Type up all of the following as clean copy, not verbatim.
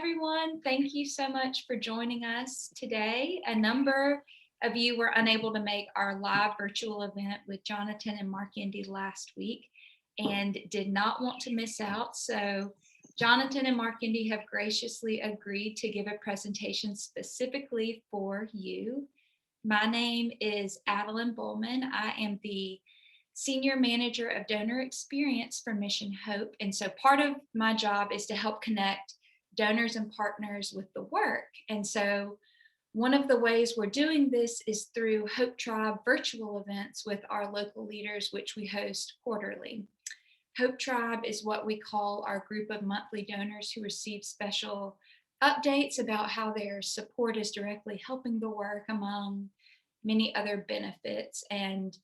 everyone. Thank you so much for joining us today. A number of you were unable to make our live virtual event with Jhonnatan and Markendy last week and did not want to miss out. So Jhonnatan and Markendy have graciously agreed to give a presentation specifically for you. My name is Adeline Bowman. I am the Senior Manager of Donor Experience for Mission Hope. And so part of my job is to help connect donors and partners with the work. And so one of the ways we're doing this is through Hope Tribe virtual events with our local leaders, which we host quarterly. Hope Tribe is what we call our group of monthly donors who receive special updates about how their support is directly helping the work, among many other benefits. And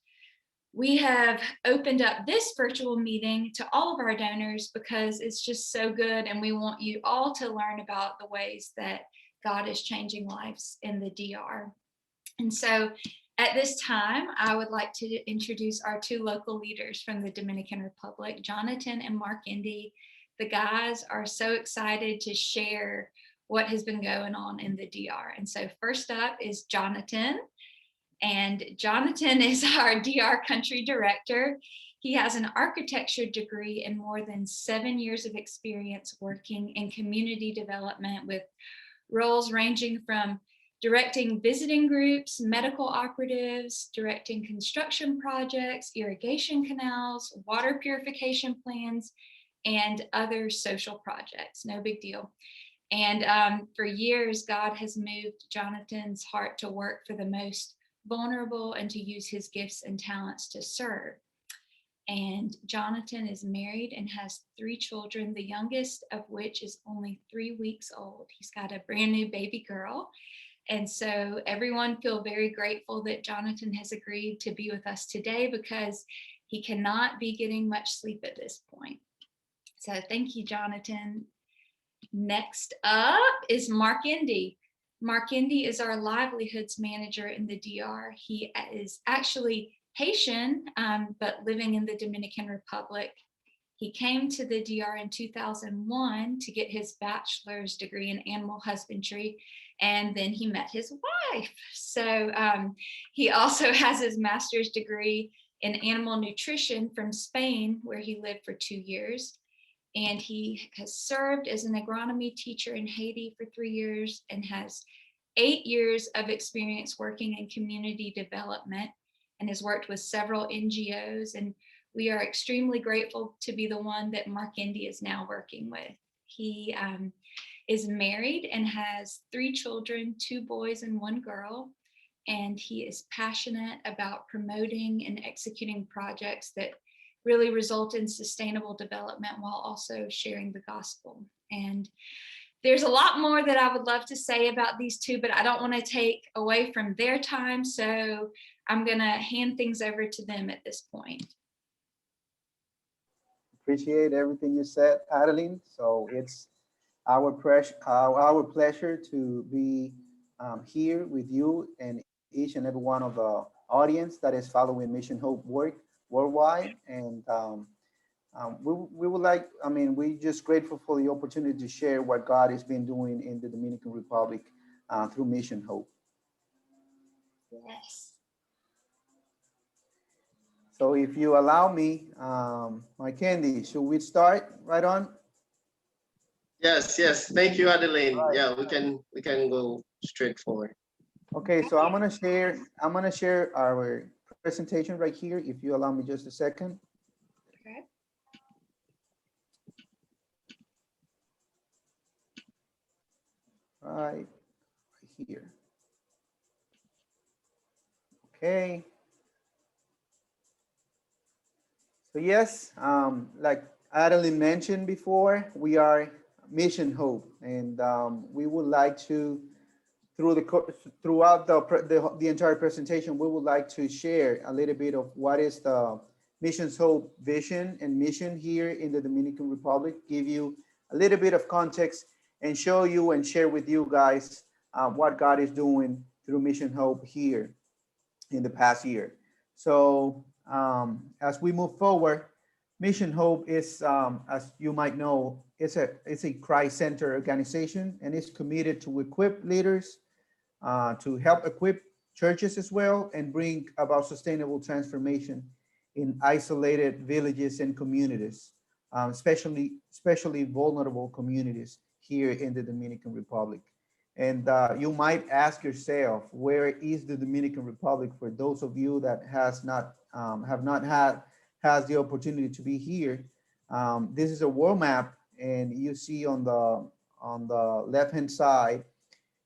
we have opened up this virtual meeting to all of our donors because it's just so good, and we want you all to learn about the ways that God is changing lives in the DR. And so at this time, I would like to introduce our two local leaders from the Dominican Republic, Jhonnatan and Markendy. The guys are so excited to share what has been going on in the DR. And so first up is Jhonnatan. And Jhonnatan is our DR Country Director. He has an architecture degree and more than 7 years of experience working in community development with roles ranging from directing visiting groups, medical operatives, directing construction projects, irrigation canals, water purification plans, and other social projects. No big deal. And for years, God has moved Jhonnatan's heart to work for the most vulnerable and to use his gifts and talents to serve. And Jhonnatan is married and has 3 children, the youngest of which is only 3 weeks old. He's got a brand new baby girl. And so everyone feel very grateful that Jhonnatan has agreed to be with us today because he cannot be getting much sleep at this point. So thank you, Jhonnatan. Next up is Markendy. Markendy is our livelihoods manager in the DR. He is actually Haitian, but living in the Dominican Republic. He came to the DR in 2001 to get his bachelor's degree in animal husbandry, and then he met his wife. So he also has his master's degree in animal nutrition from Spain, where he lived for 2 years. And he has served as an agronomy teacher in Haiti for 3 years and has 8 years of experience working in community development and has worked with several NGOs. And we are extremely grateful to be the one that Markendy is now working with. He is married and has 3 children, 2 boys and 1 girl. And he is passionate about promoting and executing projects that really result in sustainable development while also sharing the gospel. And there's a lot more that I would love to say about these two, but I don't want to take away from their time. So I'm going to hand things over to them at this point. Appreciate everything you said, Adeline. So it's our pleasure to be here with you and each and every one of the audience that is following Mission Hope work worldwide. And we would like, we're just grateful for the opportunity to share what God has been doing in the Dominican Republic through Mission Hope. Yes. So if you allow me, Markendy, should we start right on? Yes. Thank you, Adeline. Right. Yeah, we can go straight forward. Okay, so I'm gonna share our presentation right here, if you allow me just a second. Okay. Right here. Okay. So yes, like Adeline mentioned before, we are Mission Hope, and we would like to, throughout the entire presentation, we would like to share a little bit of what is the Mission Hope vision and mission here in the Dominican Republic, give you a little bit of context and show you and share with you guys what God is doing through Mission Hope here in the past year. So as we move forward, Mission Hope is, as you might know, it's a Christ-centered organization, and it's committed to equip leaders, to help equip churches as well, and bring about sustainable transformation in isolated villages and communities, especially vulnerable communities here in the Dominican Republic. And you might ask yourself, where is the Dominican Republic? For those of you that have not had has the opportunity to be here, this is a world map, and you see on the left hand side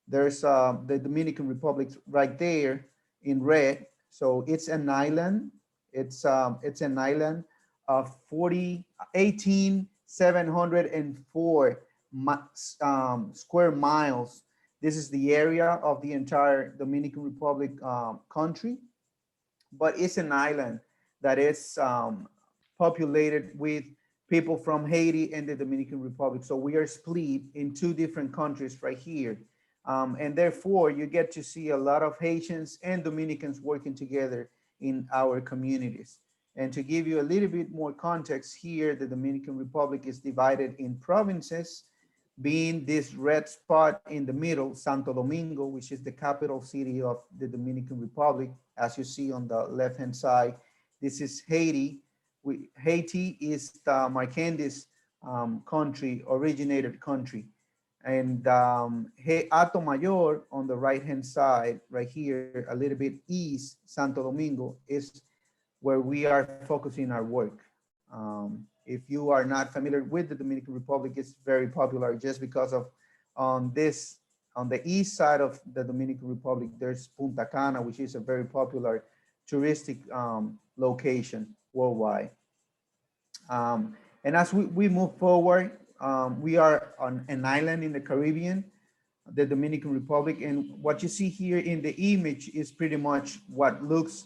there's the Dominican Republic right there in red. So it's an island. It's an island of 18,704 square miles. This is the area of the entire Dominican Republic country, but it's an island that is populated with people from Haiti and the Dominican Republic. So we are split in two different countries right here. And therefore, you get to see a lot of Haitians and Dominicans working together in our communities. And to give you a little bit more context here, the Dominican Republic is divided in provinces, being this red spot in the middle, Santo Domingo, which is the capital city of the Dominican Republic. As you see on the left-hand side, this is Haiti. Haiti is the Markendy's country, originated country. And Hato Mayor on the right-hand side, right here, a little bit east, Santo Domingo, is where we are focusing our work. If you are not familiar with the Dominican Republic, it's very popular just because of on the east side of the Dominican Republic, there's Punta Cana, which is a very popular touristic location worldwide. And as we move forward, we are on an island in the Caribbean, the Dominican Republic, and what you see here in the image is pretty much what looks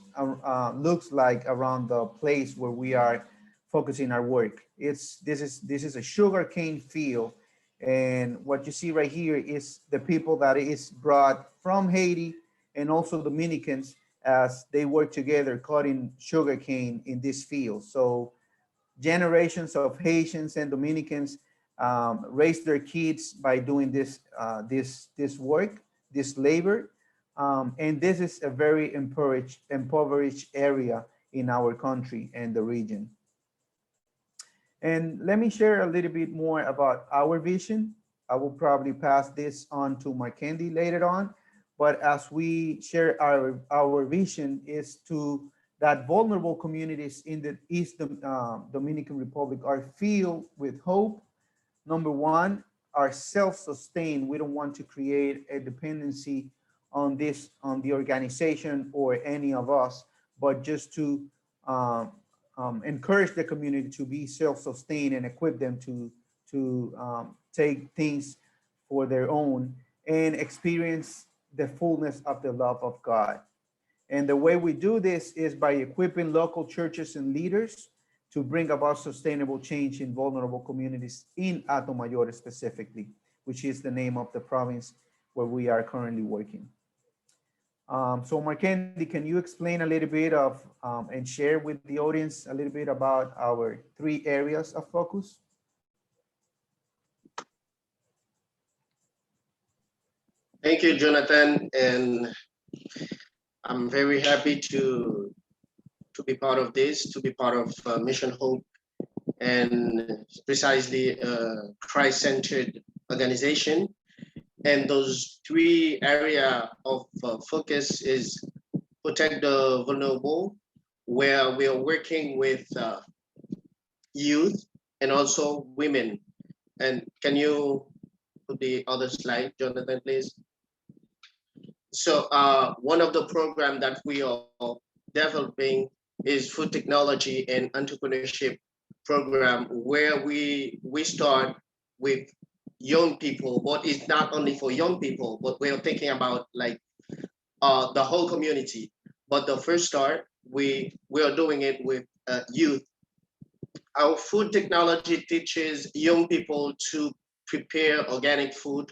like around the place where we are focusing our work. This is a sugarcane field, and what you see right here is the people that is brought from Haiti and also Dominicans as they work together cutting sugarcane in this field. So generations of Haitians and Dominicans raise their kids by doing this work, this labor, and this is a very impoverished area in our country and the region. And let me share a little bit more about our vision. I will probably pass this on to Markendy later on, but as we share our vision is to that vulnerable communities in the East Dominican Republic are filled with hope. Number one, are self-sustained. We don't want to create a dependency on the organization or any of us, but just to encourage the community to be self-sustained and equip them to take things for their own and experience the fullness of the love of God. And the way we do this is by equipping local churches and leaders to bring about sustainable change in vulnerable communities in Atomayor specifically, which is the name of the province where we are currently working. So Markendy, can you explain a little bit of and share with the audience a little bit about our 3 areas of focus? Thank you, Jonathan, and I'm very happy to be part of this, to be part of Mission Hope, and precisely a Christ-centered organization. And those 3 area of focus is protect the vulnerable, where we are working with youth and also women. And can you put the other slide, Jonathan, please? So one of the program that we are developing is food technology and entrepreneurship program, where we start with young people, but it's not only for young people, but we're thinking about like the whole community. But the first start, we are doing it with youth. Our food technology teaches young people to prepare organic food,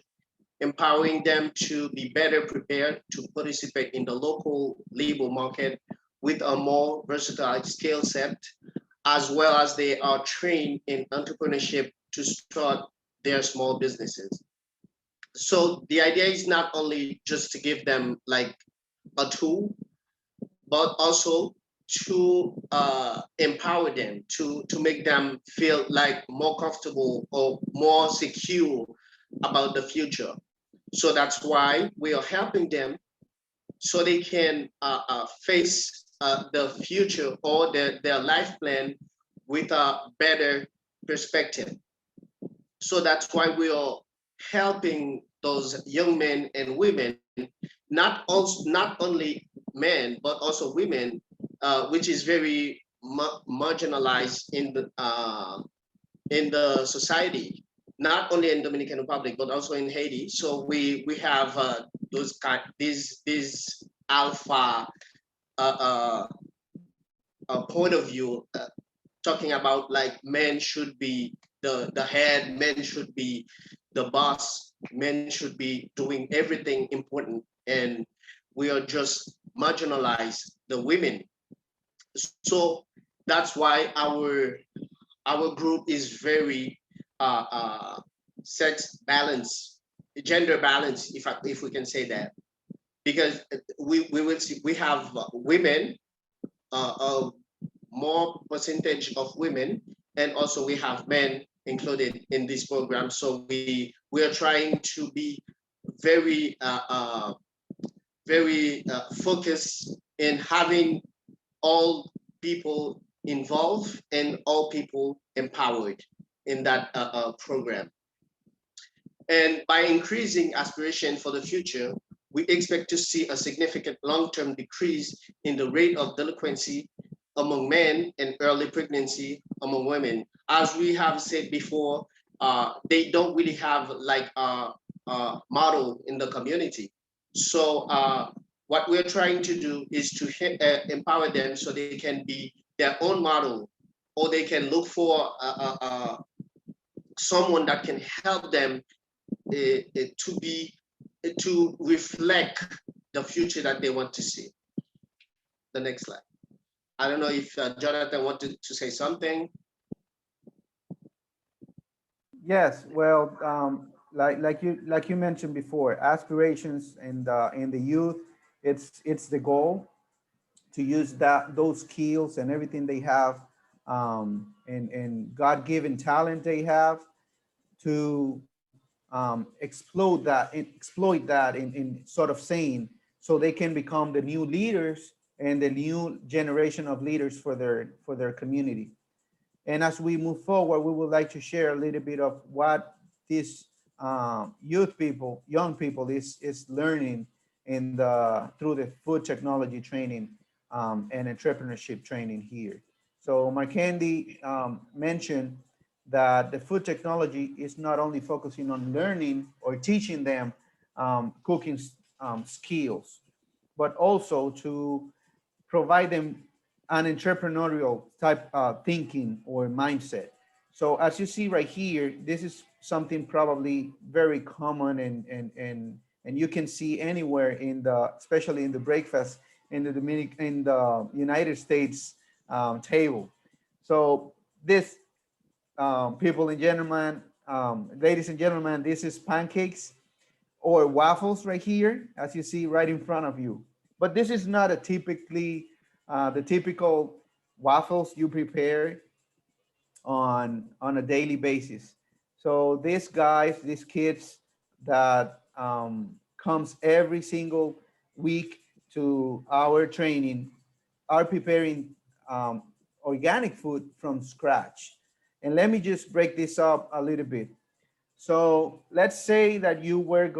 empowering them to be better prepared to participate in the local labor market with a more versatile skill set. as well as they are trained in entrepreneurship to start their small businesses. So the idea is not only just to give them like a tool, but also to empower them, to make them feel like more comfortable or more secure about the future. So that's why we are helping them so they can face the future or their life plan with a better perspective. So that's why we are helping those young men and women, not only men but also women, which is very marginalized in the society, not only in Dominican Republic but also in Haiti. So we have those kind these alpha uh, uh, point of view, talking about like men should be the head, men should be the boss, men should be doing everything important, and we are just marginalize the women. So that's why our group is very uh, uh, sex balance, gender balance, if we can say that, because we will see we have women, a more percentage of women, and also we have men included in this program. So we are trying to be very very focused in having all people involved and all people empowered in that program. And by increasing aspiration for the future, we expect to see a significant long-term decrease in the rate of delinquency among men and early pregnancy among women. As we have said before, they don't really have like a model in the community. So what we're trying to do is to empower them so they can be their own model, or they can look for someone that can help them to be to reflect the future that they want to see. The next slide. I don't know if Jonathan wanted to say something. Yes, well, like you mentioned before, aspirations in the youth, it's the goal to use those skills and everything they have, and God-given talent they have to exploit that in sort of saying, so they can become the new leaders and the new generation of leaders for their community. And as we move forward, we would like to share a little bit of what these young people is learning through the food technology training and entrepreneurship training here. So Markendy mentioned that the food technology is not only focusing on learning or teaching them cooking skills, but also to provide them an entrepreneurial type thinking or mindset. So as you see right here, this is something probably very common and you can see anywhere especially in the breakfast in the United States table. So this, people and gentlemen, ladies and gentlemen, this is pancakes or waffles right here, as you see right in front of you. But this is not the typical waffles you prepare on a daily basis. So these kids that comes every single week to our training are preparing um, organic food from scratch. And let me just break this up a little bit. So let's say that you want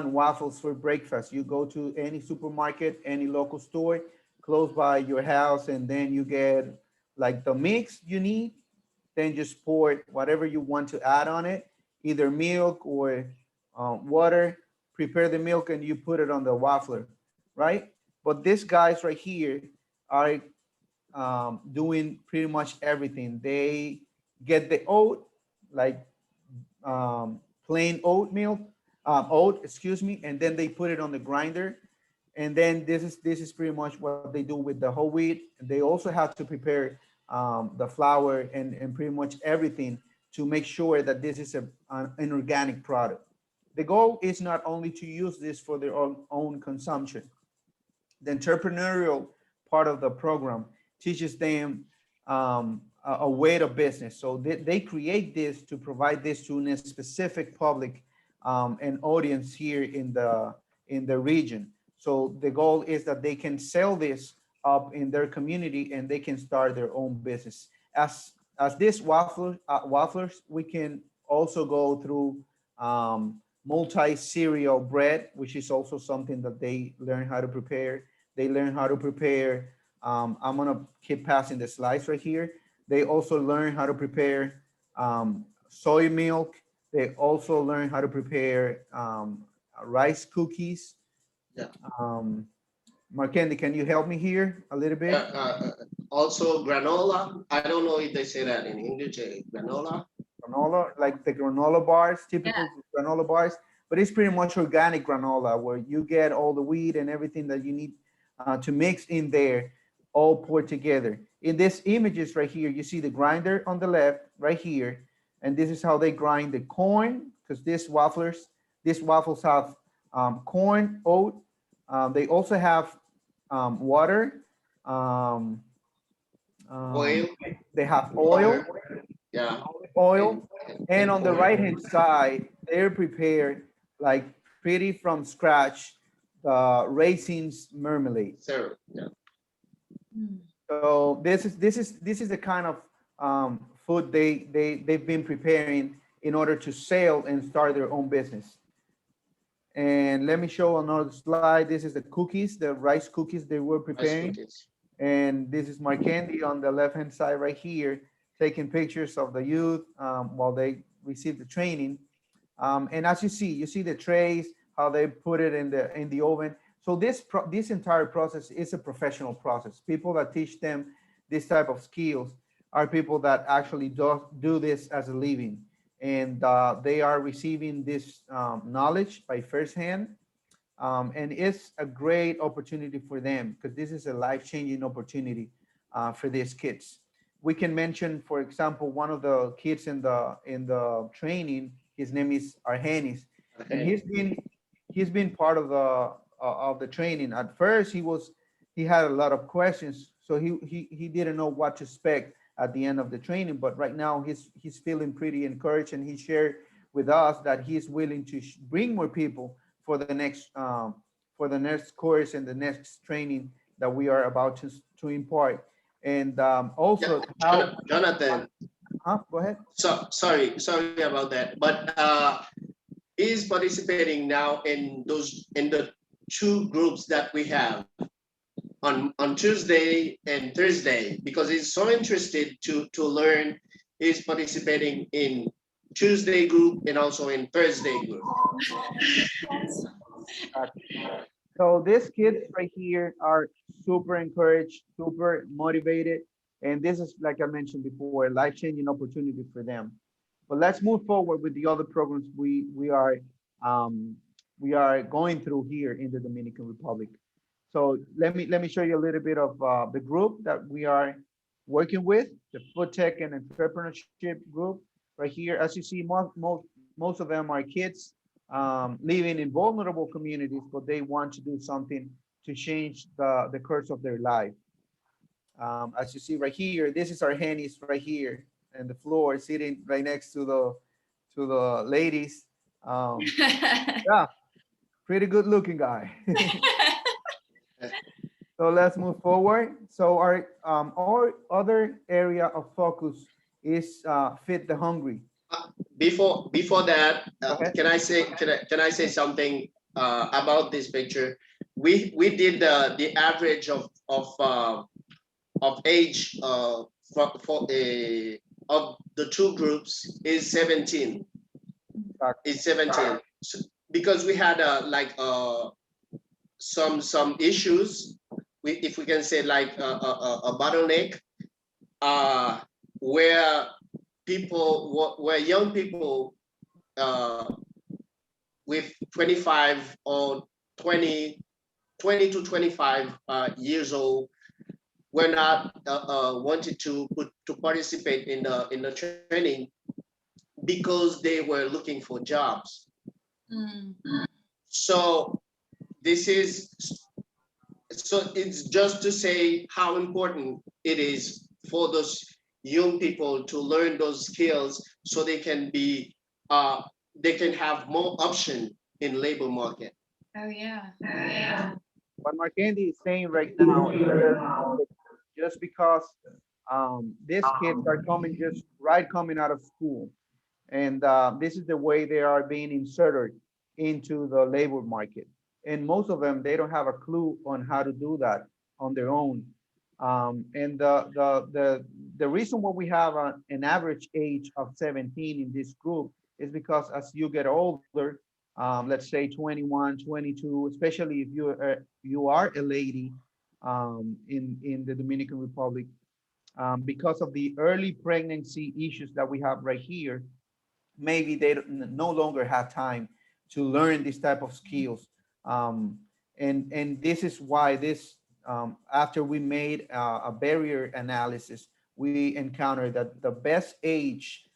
waffles for breakfast. You go to any supermarket, any local store close by your house, and then you get like the mix you need. Then just pour whatever you want to add on it, either milk or water. Prepare the milk and you put it on the waffler, right? But these guys right here are doing pretty much everything. They get the oat, like plain oat, excuse me, and then they put it on the grinder. And then this is pretty much what they do with the whole wheat. They also have to prepare the flour, and pretty much everything to make sure that this is an organic product. The goal is not only to use this for their own consumption. The entrepreneurial part of the program teaches them a way of business. So they create this to provide this to a specific public and audience here in the region. So the goal is that they can sell this up in their community and they can start their own business. As this wafflers, we can also go through multi-cereal bread, which is also something that they learn how to prepare. They learn how to prepare. I'm gonna keep passing the slides right here. They also learn how to prepare soy milk. They also learn how to prepare rice cookies. Yeah. Markendi, can you help me here a little bit? Also granola. I don't know if they say that in English, granola. Granola, like the granola bars, typical Yeah. granola bars, but it's pretty much organic granola where you get all the wheat and everything that you need to mix in there, all poured together. In these images right here, you see the grinder on the left right here, and this is how they grind the corn because these waffles have corn, oat. They also have water. Um, um, Oil, they have oil, water. Yeah. And, oil, and and on the oil. right hand side, they're prepared like pretty from scratch the raisins marmalade. Syrup. Yeah. Mm. So this is the kind of food they've been preparing in order to sell and start their own business. And let me show another slide. This is the cookies, the rice cookies they were Rice preparing. cookies. And this is Mark Candy on the left hand side right here, taking pictures of the youth while they receive the training. And as you see the trays, how they put it in the oven. So this entire process is a professional process. People that teach them this type of skills are people that actually do this as a living, and they are receiving this knowledge by firsthand, and it's a great opportunity for them because this is a life-changing opportunity for these kids. We can mention, for example, one of the kids in the training. His name is Argenis, and Okay. he's been part of the training. At first, he had a lot of questions, so he didn't know what to expect at the end of the training. But right now, he's feeling pretty encouraged, and he shared with us that he's willing to bring more people for the next course and the next training that we are about to impart. And Yeah. also how, Jonathan. go ahead. So sorry about that. But is participating now in the two groups that we have on Tuesday and Thursday because he's so interested to learn. He's participating in Tuesday group and also in Thursday group. So these kids right here are super encouraged, super motivated, and this is, like I mentioned before, a life-changing opportunity for them. But let's move forward with the other programs um, we are going through here in the Dominican Republic. So let me show you a little bit of the group that we are working with, the food tech and entrepreneurship group right here. As you see, most of them are kids living in vulnerable communities, but they want to do something to change the course of their life. As you see right here, this is our Henny's right here and the floor sitting right next to the ladies. Yeah, pretty good looking guy. So let's move forward. So our other area of focus is Feed the Hungry. Before that, Go ahead. can I say something about this picture? We did the average of age of the two groups is 17. Is 17. So, because we had some issues, if we can say like a bottleneck, where where young people with 25 or 20 to 25 years old were not wanted to participate in the training because they were looking for jobs. Mm. So this is so it's just to say how important it is for those young people to learn those skills so uh, they can have more option in labor market. Oh, yeah. What Markendi is saying right now is just because these kids are coming just right coming out of school, and this is the way they are being inserted into the labor market. And most of them, they don't have a clue on how to do that on their own. And the reason why we have an average age of 17 in this group is because as you get older, let's say 21, 22, especially if you are a lady in the Dominican Republic, because of the early pregnancy issues that we have right here, maybe they no longer have time to learn this type of skills. And this is why this, after we made a barrier analysis, we encountered that the best age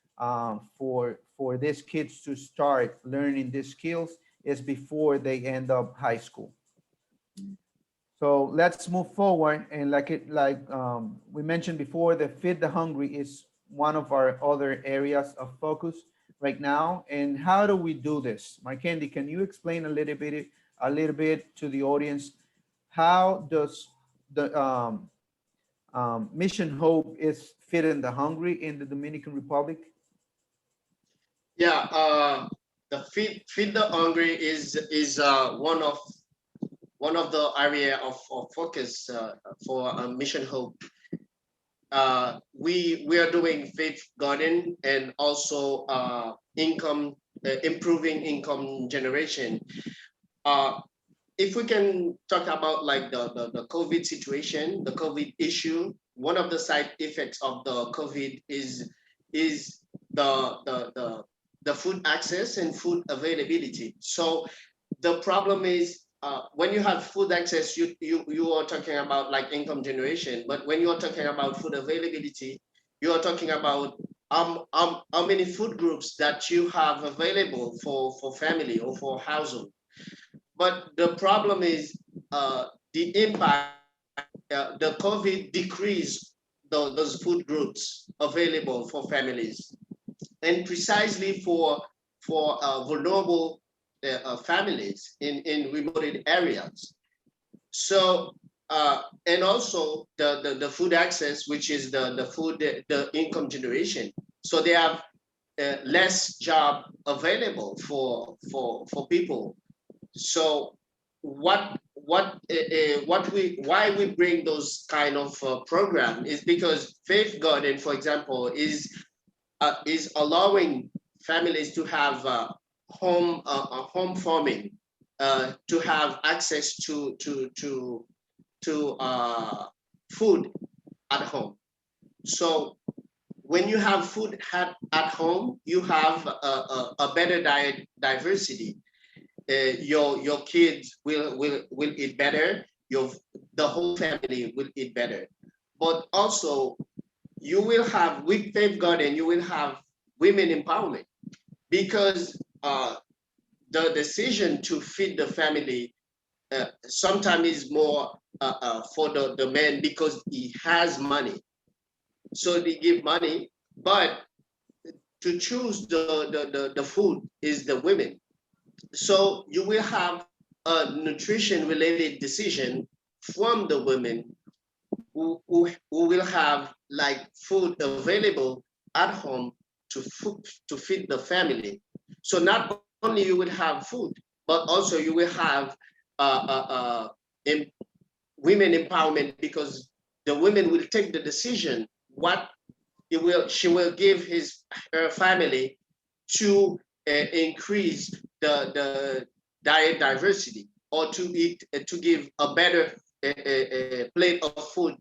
for these kids to start learning these skills is before they end up high school. So let's move forward. And like we mentioned before, the Feed the Hungry is one of our other areas of focus right now. And how do we do this? Markendi, can you explain a little bit to the audience? How does the Mission Hope is feeding the hungry in the Dominican Republic? Yeah, the feed the hungry is one of the area of focus for Mission Hope. We are doing faith garden and also income improving income generation. Uh, if we can talk about like the COVID situation, the COVID issue, one of the side effects of the COVID is the food access and food availability. So the problem is when you have food access, you are talking about like income generation. But when you are talking about food availability, you are talking about how many food groups that you have available for family or for household. But the problem is the impact. The COVID decreased those food groups available for families, and precisely for vulnerable families in remote areas. So and also the food access, which is the food the income generation. So they have less job available for people. So what we why we bring those kind of program is because Faith Garden, for example, is allowing families to have home farming, to have access to food at home. So when you have food at home, you have a better diet diversity. Your kids will eat better. The whole family will eat better. But also you will have with Faith Garden, you will have women empowerment because the decision to feed the family sometimes is more for the man because he has money. So they give money, but to choose the food is the women. So you will have a nutrition related decision from the women who will have like food available at home to feed the family. So not only you will have food, but also you will have uh, uh, uh, em- women empowerment because the women will take the decision what she will give her family to increase the diet diversity or to eat to give a better plate of food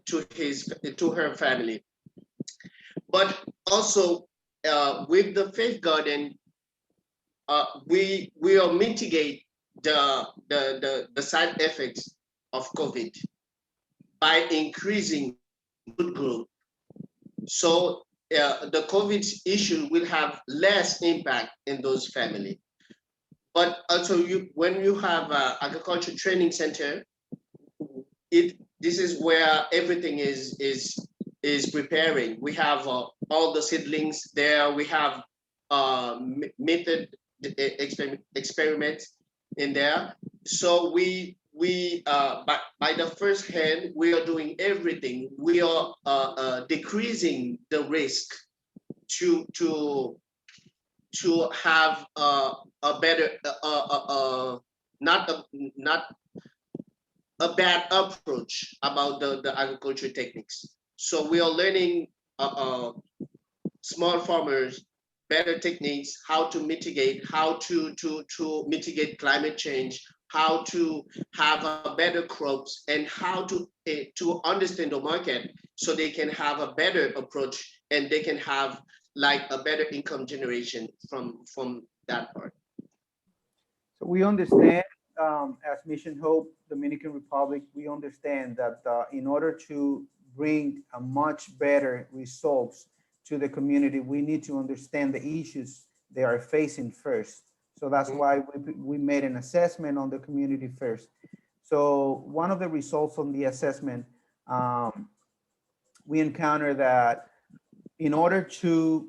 to her family. But also with the Faith Garden, we will mitigate the side effects of COVID. by increasing food group. So the COVID issue will have less impact in those families. But also, when you have agriculture training center, this is where everything is preparing. We have all the seedlings there. We have method experiments in there. So by the first hand, we are doing everything. We are decreasing the risk to to to have a better not not a bad approach about the agriculture techniques. So we are learning small farmers better techniques, how to mitigate, how to mitigate climate change, how to have a better crops, and how to understand the market so they can have a better approach and they can have like a better income generation from that part. So we understand, as Mission Hope, Dominican Republic, we understand that in order to bring a much better results to the community, we need to understand the issues they are facing first. So that's why we made an assessment on the community first. So one of the results on the assessment, um, we encounter that in order to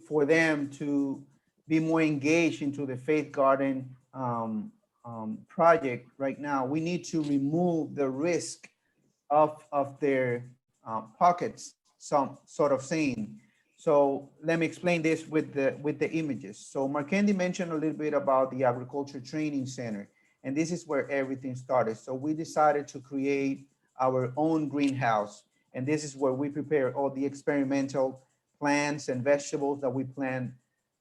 for them to be more engaged into the Faith Garden project right now, we need to remove the risk of their pockets, some sort of saying. So let me explain this with the images. So Markendi mentioned a little bit about the agriculture training center, and this is where everything started. So we decided to create our own greenhouse, and this is where we prepare all the experimental plants and vegetables that we plant,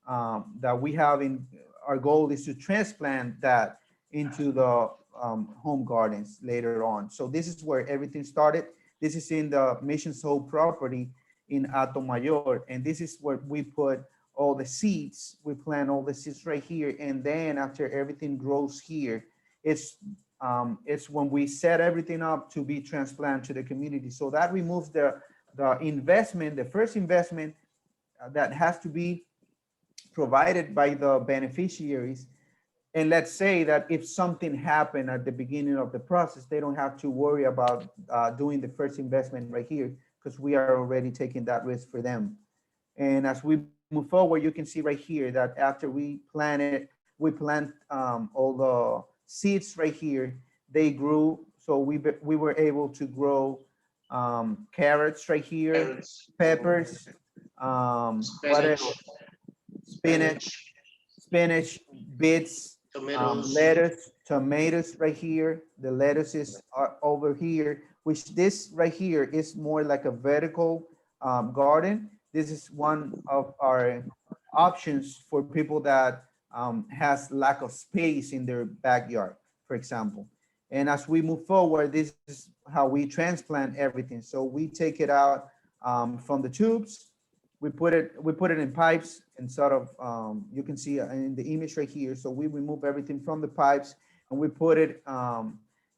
that we have in. Our goal is to transplant that into the home gardens later on. So this is where everything started. This is in the Mission Soul property in Atomayor, and this is where we put all the seeds. We plant all the seeds right here, and then after everything grows here, it's when we set everything up to be transplanted to the community. So that removes the investment, the first investment that has to be provided by the beneficiaries. And let's say that if something happened at the beginning of the process, they don't have to worry about doing the first investment right here because we are already taking that risk for them. And as we move forward, you can see right here that after we plant all the seeds right here, they grew. So we were able to grow carrots right here, Carrots, peppers, what spinach, else? Spinach, spinach, spinach, beets, tomatoes. lettuce, tomatoes right here. The lettuces are over here, which this right here is more like a vertical garden. This is one of our options for people that has lack of space in their backyard, for example. And as we move forward, this is how we transplant everything. So we take it out from the tubes, we put it in pipes and sort of you can see in the image right here. So we remove everything from the pipes and we put it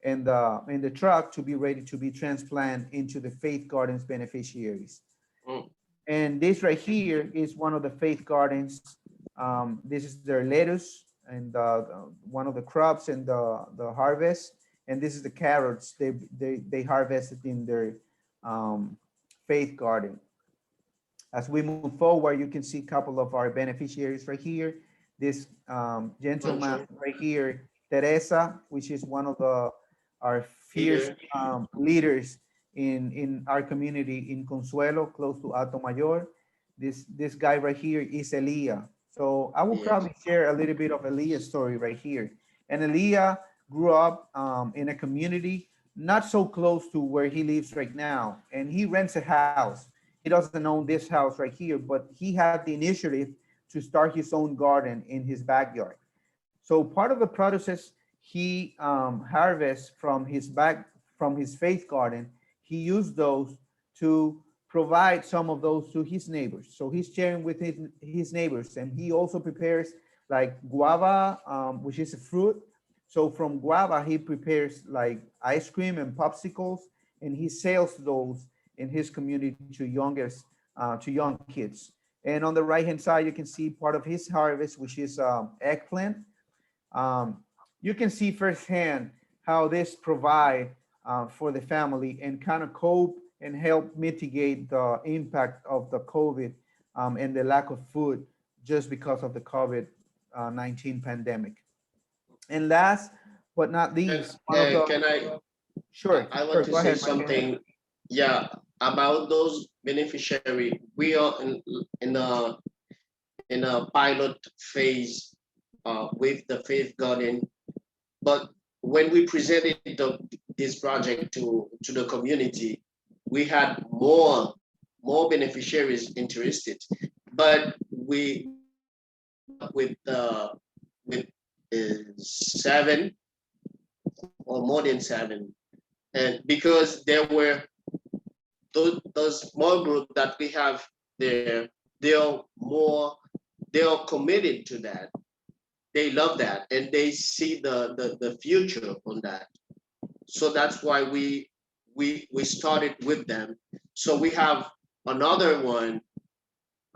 in the truck to be ready to be transplanted into the Faith Gardens beneficiaries. Mm. And this right here is one of the Faith Gardens. This is their lettuce and one of the crops and the harvest. And this is the carrots they harvested in their Faith Garden. As we move forward, you can see a couple of our beneficiaries right here. This gentleman right here, Teresa, which is one of our fierce leaders in our community in Consuelo, close to Alto Mayor. This guy right here is Elia. So I will probably share a little bit of Elia's story right here. And Elia grew up in a community not so close to where he lives right now. And he rents a house. He doesn't own this house right here, but he had the initiative to start his own garden in his backyard. So part of the process he harvests from his faith garden, he used those to provide some of those to his neighbors. So he's sharing with his neighbors, and he also prepares like guava, which is a fruit So from guava, he prepares like ice cream and popsicles, and he sells those in his community to young kids. And on the right hand side, you can see part of his harvest, which is eggplant. um, you can see firsthand how this provide for the family and kind of cope and help mitigate the impact of the COVID and the lack of food just because of the COVID-19 pandemic. And last but not least, one of the Can sure, I want sure, to go say ahead, Martin. something. Yeah, about those beneficiary. We are in a pilot phase with the Faith Garden, but when we presented this project to the community, we had more beneficiaries interested, but we ended up with 7 or more than 7, and because there were those small group that we have there, they are more they are committed to that. They love that and they see the future on that. So that's why we started with them. So we have another one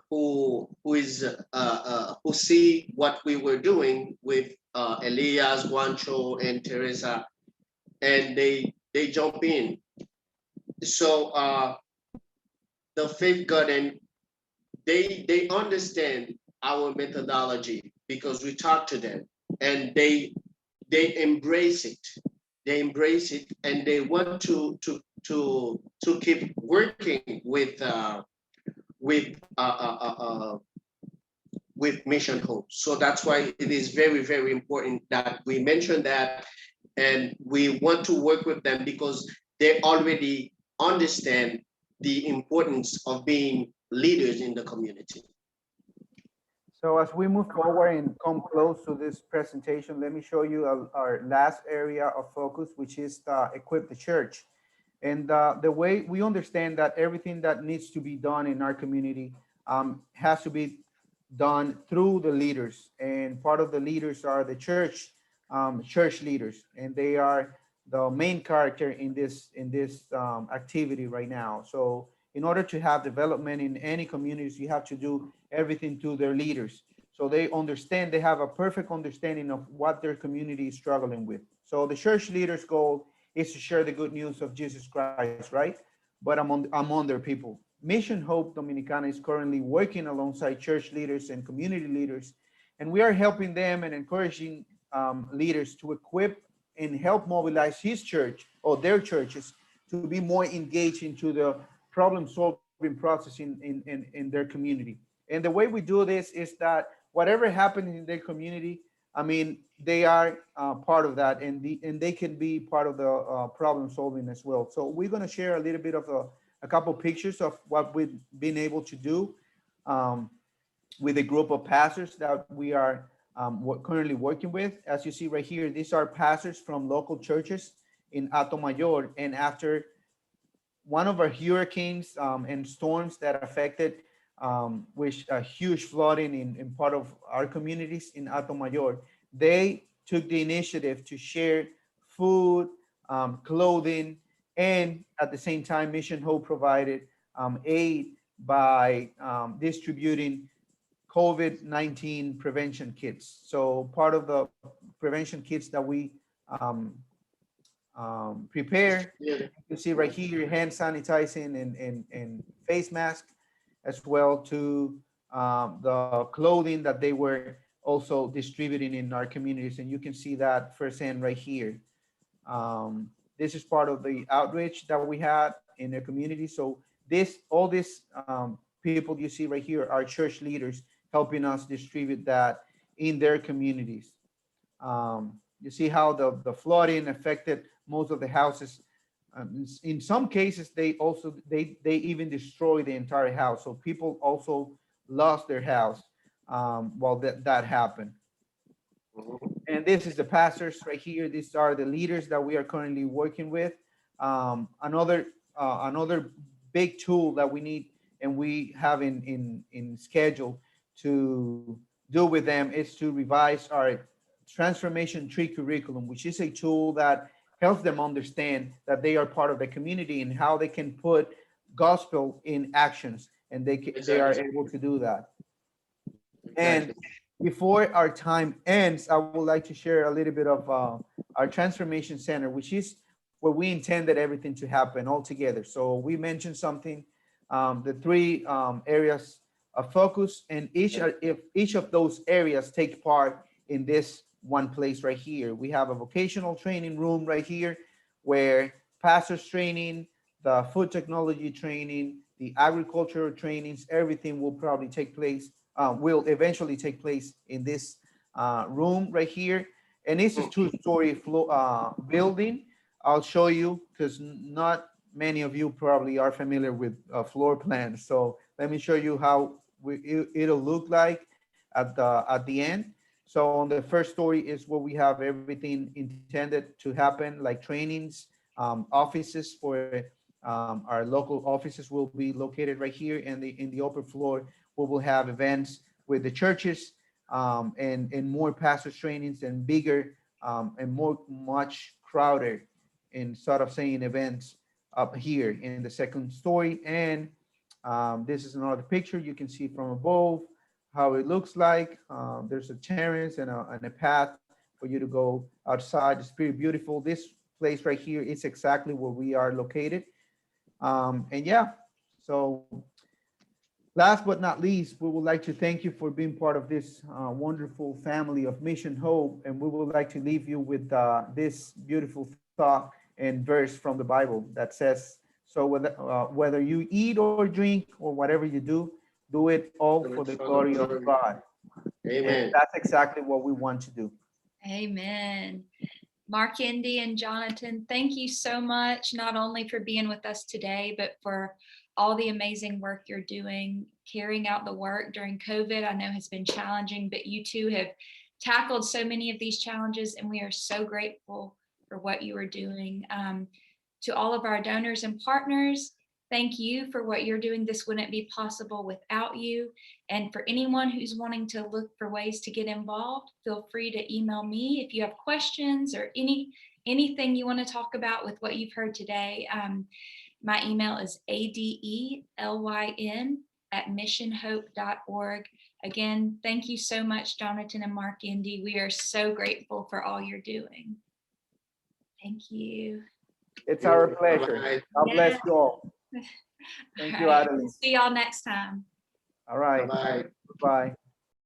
who see what we were doing with Elias, Guancho, and Teresa, and they jump in. So the Faith Garden, they understand our methodology because we talk to them, and they embrace it. They embrace it, and they want to keep working with uh, uh, uh, uh, with Mission Hope. So that's why it is very important that we mention that, and we want to work with them because they already understand the importance of being leaders in the community. So as we move forward and come close to this presentation, let me show you our last area of focus, which is equip the church. And the way we understand that everything that needs to be done in our community has to be done through the leaders. And part of the leaders are the church leaders, and they are the main character in this activity right now. So in order to have development in any communities, you have to do everything through their leaders. So they understand, they have a perfect understanding of what their community is struggling with. So the church leaders' goal is to share the good news of Jesus Christ, right? But among their people. Mission Hope Dominicana is currently working alongside church leaders and community leaders, and we are helping them and encouraging leaders to equip and help mobilize his church or their churches to be more engaged into the problem solving process in their community. And the way we do this is that whatever happens in their community, I mean, they are part of that, and they can be part of the problem solving as well. So we're going to share a little bit of a couple pictures of what we've been able to do um, with a group of pastors that we are currently working with. As you see right here, these are pastors from local churches in Atomayor, and after one of our hurricanes and storms that affected, which a huge flooding in part of our communities in Atomayor, they took the initiative to share food, clothing, and at the same time, Mission Hope provided aid by distributing COVID-19 prevention kits. So part of the prevention kits that we um, prepare. Yeah. You see right here, hand sanitizing and face mask, as well to the clothing that they were also distributing in our communities. And you can see that firsthand right here. This is part of the outreach that we had in the community. So all these people you see right here are church leaders helping us distribute that in their communities. You see how the flooding affected most of the houses. In some cases, they even destroy the entire house. So people also lost their house while that happened. Mhm. And this is the pastors right here. These are the leaders that we are currently working with. Another big tool that we need and we have in schedule to do with them is to revise our transformation tree curriculum, which is a tool that helps them understand that they are part of the community and how they can put gospel in actions, and they are Exactly. able to do that. And Exactly. before our time ends, I would like to share a little bit of our transformation center, which is where we intended everything to happen all together. So we mentioned something, the three areas of focus, and if each of those areas take part in this one place right here. We have a vocational training room right here where pastors training, the food technology training, the agricultural trainings, everything will probably take place, will eventually take place in this room right here. And it's a two-story building. I'll show you because not many of you probably are familiar with floor plans. So let me show you how it'll look like at the end. So on the first story is where we have everything intended to happen, like trainings, offices for our local offices will be located right here, and in the upper floor we will have events with the churches, and more pastors trainings and bigger and much crowded in sort of saying events up here in the second story. And this is another picture you can see from above how it looks like. There's a terrace and a path for you to go outside. It's pretty beautiful. This place right here is exactly where we are located. And yeah, so last but not least, we would like to thank you for being part of this wonderful family of Mission Hope. And we would like to leave you with this beautiful thought and verse from the Bible that says, so whether you eat or drink or whatever you do it all for the glory of God. And Amen. that's exactly what we want to do. Amen. Markendy and Jhonnatan, thank you so much, not only for being with us today, but for all the amazing work you're doing, carrying out the work during COVID. I know has been challenging, but you two have tackled so many of these challenges, and we are so grateful for what you are doing. To all of our donors and partners, thank you for what you're doing. This wouldn't be possible without you. And for anyone who's wanting to look for ways to get involved, feel free to email me if you have questions or anything you want to talk about with what you've heard today. My email is adelyn@missionhope.org. Again, thank you so much, Jhonnatan and Markendy. We are so grateful for all you're doing. Thank you. It's our pleasure. Bye-bye. God bless you all. All Thank you, right. Adeline. See y'all next time. All right. Bye-bye. Bye.